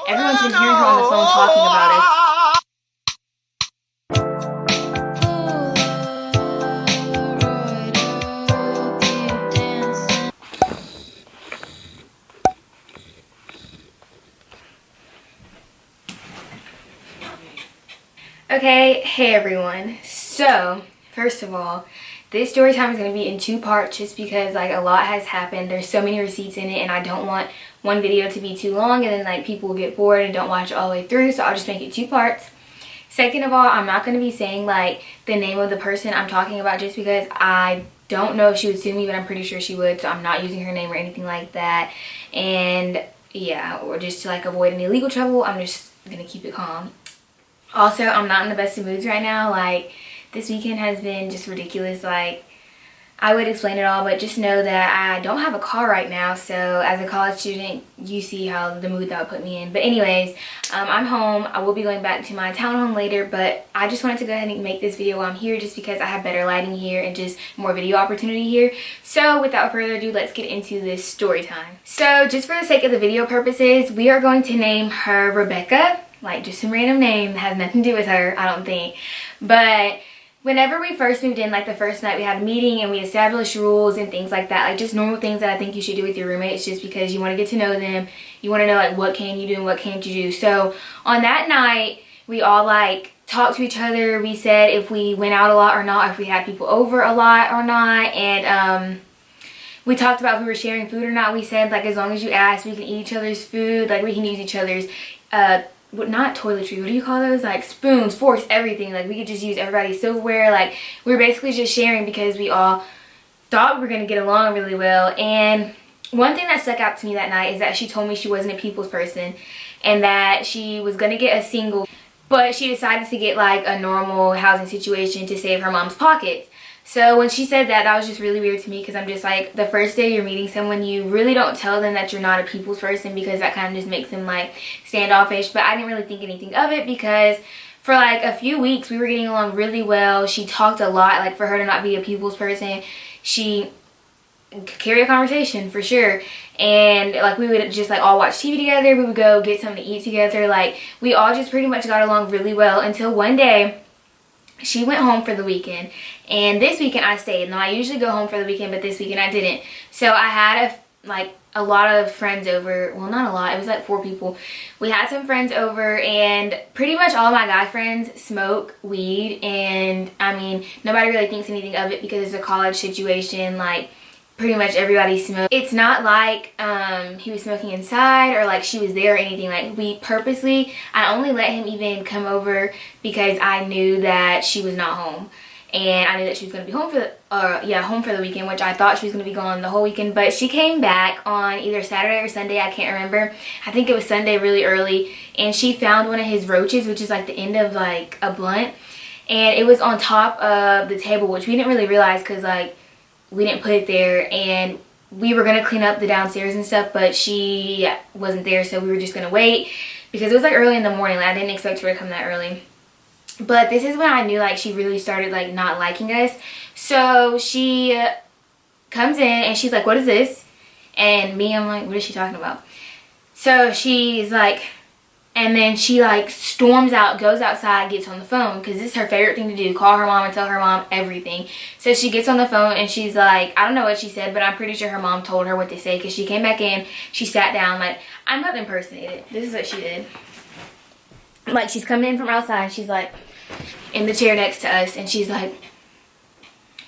Everyone's been hearing her on the phone talking about us. Okay, hey everyone. So, first of all, this story time is going to be in 2 parts just because like a lot has happened. There's so many receipts in it and I don't want one video to be too long and then like people will get bored and don't watch it all the way through, so I'll just make it 2 parts. Second of all, I'm not going to be saying like the name of the person I'm talking about just because I don't know if she would sue me, but I'm pretty sure she would, so I'm not using her name or anything like that. And yeah, or just to like avoid any legal trouble, I'm just going to keep it calm. Also, I'm not in the best of moods right now. Like, this weekend has been just ridiculous. Like, I would explain it all, but just know that I don't have a car right now. So, as a college student, you see how the mood that would put me in. But anyways, I'm home. I will be going back to my townhome later, but I just wanted to go ahead and make this video while I'm here just because I have better lighting here and just more video opportunity here. So, without further ado, let's get into this story time. So, just for the sake of the video purposes, we are going to name her Rebecca. Like, just some random name that has nothing to do with her, I don't think. But whenever we first moved in, like the first night, we had a meeting and we established rules and things like that. Like, just normal things that I think you should do with your roommates just because you want to get to know them. You want to know, like, what can you do and what can't you do. So, on that night, we all, like, talked to each other. We said if we went out a lot or not, if we had people over a lot or not. And, we talked about if we were sharing food or not. We said, like, as long as you ask, we can eat each other's food. Like, we can use each other's, not toiletry, what do you call those? Like spoons, forks, everything. Like we could just use everybody's silverware. Like we were basically just sharing because we all thought we were going to get along really well. And one thing that stuck out to me that night is that she told me she wasn't a people's person and that she was going to get a single, but she decided to get like a normal housing situation to save her mom's pockets. So when she said that, that was just really weird to me because I'm just like, the first day you're meeting someone, you really don't tell them that you're not a people's person because that kind of just makes them like standoffish. But I didn't really think anything of it because for like a few weeks we were getting along really well. She talked a lot. Like for her to not be a people's person, she carried a conversation for sure. And like we would just like all watch TV together. We would go get something to eat together. Like we all just pretty much got along really well until one day she went home for the weekend, and this weekend I stayed. Now I usually go home for the weekend, but this weekend I didn't. So I had a lot of friends over. Well, not a lot. It was like 4 people. We had some friends over, and pretty much all my guy friends smoke weed, and I mean nobody really thinks anything of it because it's a college situation. Like pretty much everybody smokes. It's not like he was smoking inside or like she was there or anything. Like we purposely, I only let him even come over because I knew that she was not home. And I knew that she was going to be home for the weekend, which I thought she was going to be gone the whole weekend. But she came back on either Saturday or Sunday, I can't remember. I think it was Sunday really early. And she found one of his roaches, which is like the end of like a blunt. And it was on top of the table, which we didn't really realize because like we didn't put it there, and we were gonna clean up the downstairs and stuff, but she wasn't there, so we were just gonna wait because it was like early in the morning. Like I didn't expect her to come that early. But this is when I knew like she really started like not liking us. So she comes in and she's like, "What is this?" And me, I'm like, "What is she talking about?" So she's like, and then she like storms out, goes outside, gets on the phone because this is her favorite thing to do, call her mom and tell her mom everything. So she gets on the phone and she's like, I don't know what she said, but I'm pretty sure her mom told her what to say because she came back in, she sat down. Like, I'm not impersonated. This is what she did. Like, she's coming in from outside, she's like in the chair next to us, and she's like,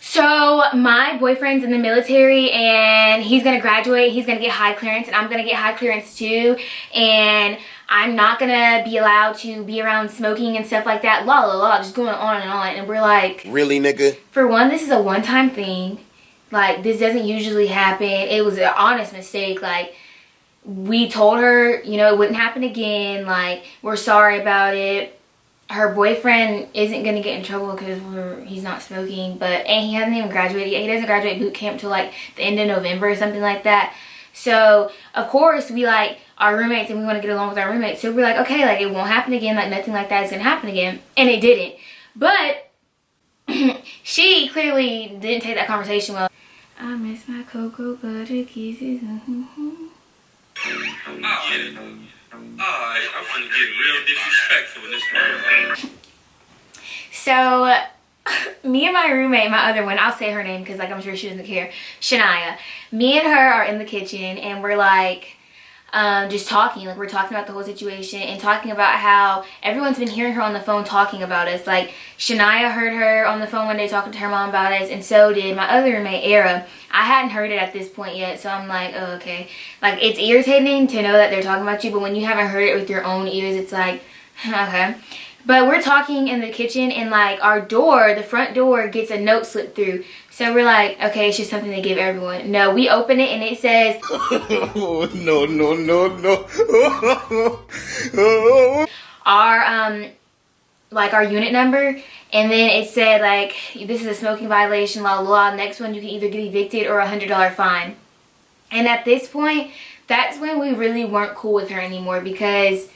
"So my boyfriend's in the military and he's gonna graduate, he's gonna get high clearance, and I'm gonna get high clearance too, and I'm not gonna be allowed to be around smoking and stuff like that, la la la," just going on and on. And we're like, really, nigga? For one, this is a one-time thing. Like, this doesn't usually happen. It was an honest mistake. Like, we told her, you know, it wouldn't happen again. Like, we're sorry about it. Her boyfriend isn't gonna get in trouble because he's not smoking, and he hasn't even graduated yet. He doesn't graduate boot camp till like the end of November or something like that. So of course we like our roommates and we want to get along with our roommates. So we're like, okay, like it won't happen again. Like nothing like that is gonna happen again, and it didn't. But she clearly didn't take that conversation well. I miss my cocoa butter kisses. Alright, I'm gonna get real disrespectful in this one. So, me and my roommate, my other one, I'll say her name because like I'm sure she doesn't care, Shania. Me and her are in the kitchen and we're like just talking. Like we're talking about the whole situation and talking about how everyone's been hearing her on the phone talking about us. Like Shania heard her on the phone one day talking to her mom about us, and so did my other roommate, Era. I hadn't heard it at this point yet, so I'm like, oh, okay. Like it's irritating to know that they're talking about you, but when you haven't heard it with your own ears, it's like, okay. But we're talking in the kitchen and like our door, the front door, gets a note slipped through. So we're like, okay, it's just something they give everyone. No, we open it and it says, Oh, no, no, no, no. our like our unit number, and then it said like, this is a smoking violation, la la la. Next one, you can either get evicted or $100 fine. And at this point, that's when we really weren't cool with her anymore because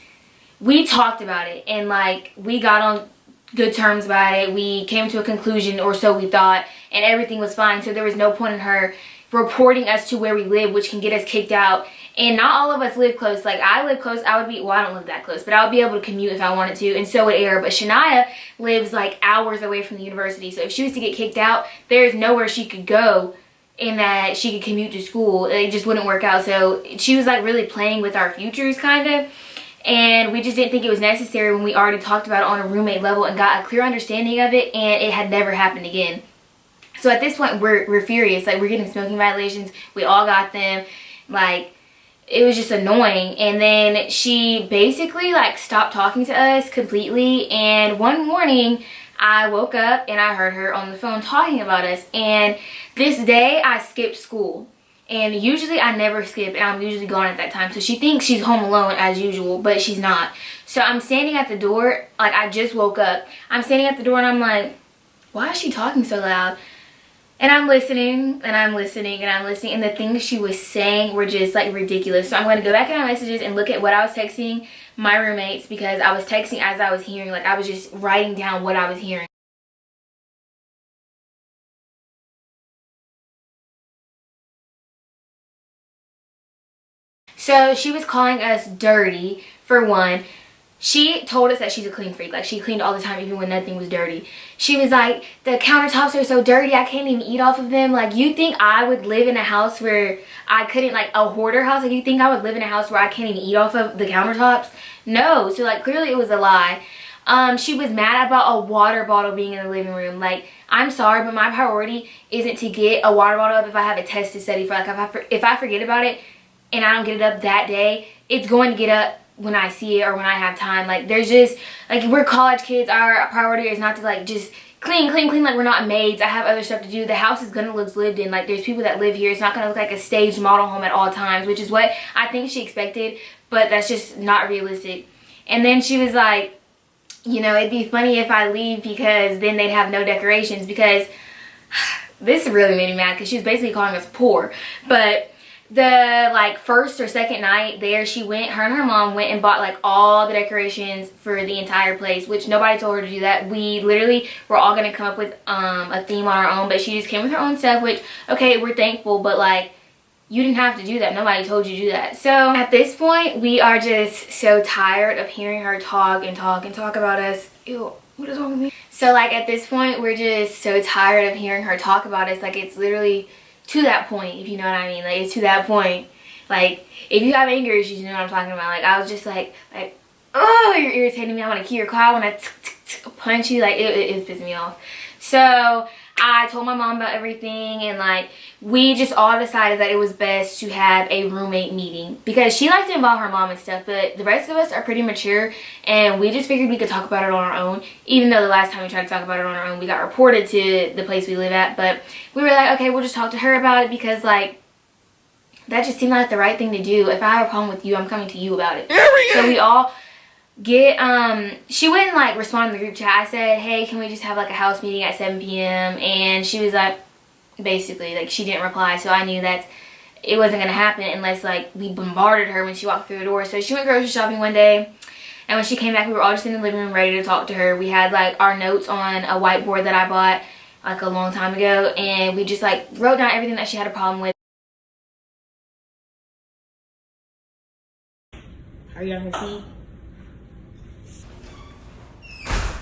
we talked about it and like we got on good terms about it. We came to a conclusion, or so we thought, and everything was fine. So there was no point in her reporting us to where we live, which can get us kicked out. And not all of us live close. Like I live close. I would be, well, I don't live that close, but I would be able to commute if I wanted to, and so would Era. But Shania lives like hours away from the university, so if she was to get kicked out, there's nowhere she could go and that she could commute to school. It just wouldn't work out. So she was like really playing with our futures kind of. And we just didn't think it was necessary when we already talked about it on a roommate level and got a clear understanding of it, and it had never happened again. So at this point, we're furious. Like, we're getting smoking violations. We all got them. Like, it was just annoying. And then she basically, like, stopped talking to us completely. And one morning, I woke up and I heard her on the phone talking about us. And this day, I skipped school. And usually I never skip, and I'm usually gone at that time. So she thinks she's home alone as usual, but she's not. So I'm standing at the door, like I just woke up. I'm standing at the door and I'm like, why is she talking so loud? And I'm listening, and I'm listening, and I'm listening, and the things she was saying were just like ridiculous. So I'm going to go back in my messages and look at what I was texting my roommates, because I was texting as I was hearing. Like I was just writing down what I was hearing. So she was calling us dirty, for one. She told us that she's a clean freak. Like, she cleaned all the time even when nothing was dirty. She was like, the countertops are so dirty, I can't even eat off of them. Like, you think I would live in a house where I couldn't, like a hoarder house? Like, you think I would live in a house where I can't even eat off of the countertops? No. So, like, clearly it was a lie. She was mad about a water bottle being in the living room. Like, I'm sorry, but my priority isn't to get a water bottle up if I have a test to study for. Like, if I forget about it, and I don't get it up that day, it's going to get up when I see it or when I have time. Like, there's just, like, we're college kids. Our priority is not to, like, just clean. Like, we're not maids. I have other stuff to do. The house is going to look lived in. Like, there's people that live here. It's not going to look like a staged model home at all times, which is what I think she expected, but that's just not realistic. And then she was like, you know, it'd be funny if I leave because then they'd have no decorations, because this really made me mad because she was basically calling us poor. But the like first or second night there, she went, her and her mom went and bought like all the decorations for the entire place, which nobody told her to do that. We literally were all going to come up with a theme on our own, but she just came with her own stuff, which, okay, we're thankful, but like, you didn't have to do that. Nobody told you to do that. So at this point, we are just so tired of hearing her talk and talk and talk about us. Ew, what is wrong with me? So like at this point, we're just so tired of hearing her talk about us. Like, it's literally to that point, if you know what I mean. Like, it's to that point. Like, if you have anger issues, you know what I'm talking about. Like, I was just like, oh, you're irritating me. I want to kill your car. I want to punch you. Like, it's pissing me off. So I told my mom about everything, and like, we just all decided that it was best to have a roommate meeting, because she liked to involve her mom and stuff, but the rest of us are pretty mature, and we just figured we could talk about it on our own, even though the last time we tried to talk about it on our own, we got reported to the place we live at. But we were like, okay, we'll just talk to her about it, because like, that just seemed like the right thing to do. If I have a problem with you, I'm coming to you about it. So we all get, she wouldn't like respond to the group chat. I said, hey, can we just have like a house meeting at 7 p.m? And she was like, basically, like, she didn't reply. So I knew that it wasn't going to happen unless like we bombarded her when she walked through the door. So she went grocery shopping one day, and when she came back, we were all just in the living room ready to talk to her. We had like our notes on a whiteboard that I bought like a long time ago, and we just like wrote down everything that she had a problem with. Are you gonna see?